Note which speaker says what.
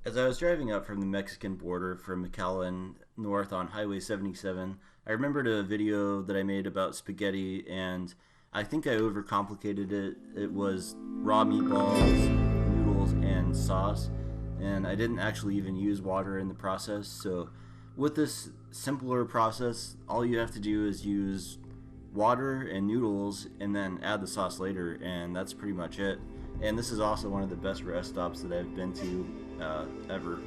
Speaker 1: As I was driving up from the Mexican border from McAllen north on Highway 77, I remembered a video that I made about spaghetti, and I think I overcomplicated it. It was raw meatballs, noodles, and sauce, and I didn't actually even use water in the process. So, with this simpler process, all you have to do is use water and noodles and then add the sauce later, and that's pretty much it. And this is also one of the best rest stops that I've been to ever.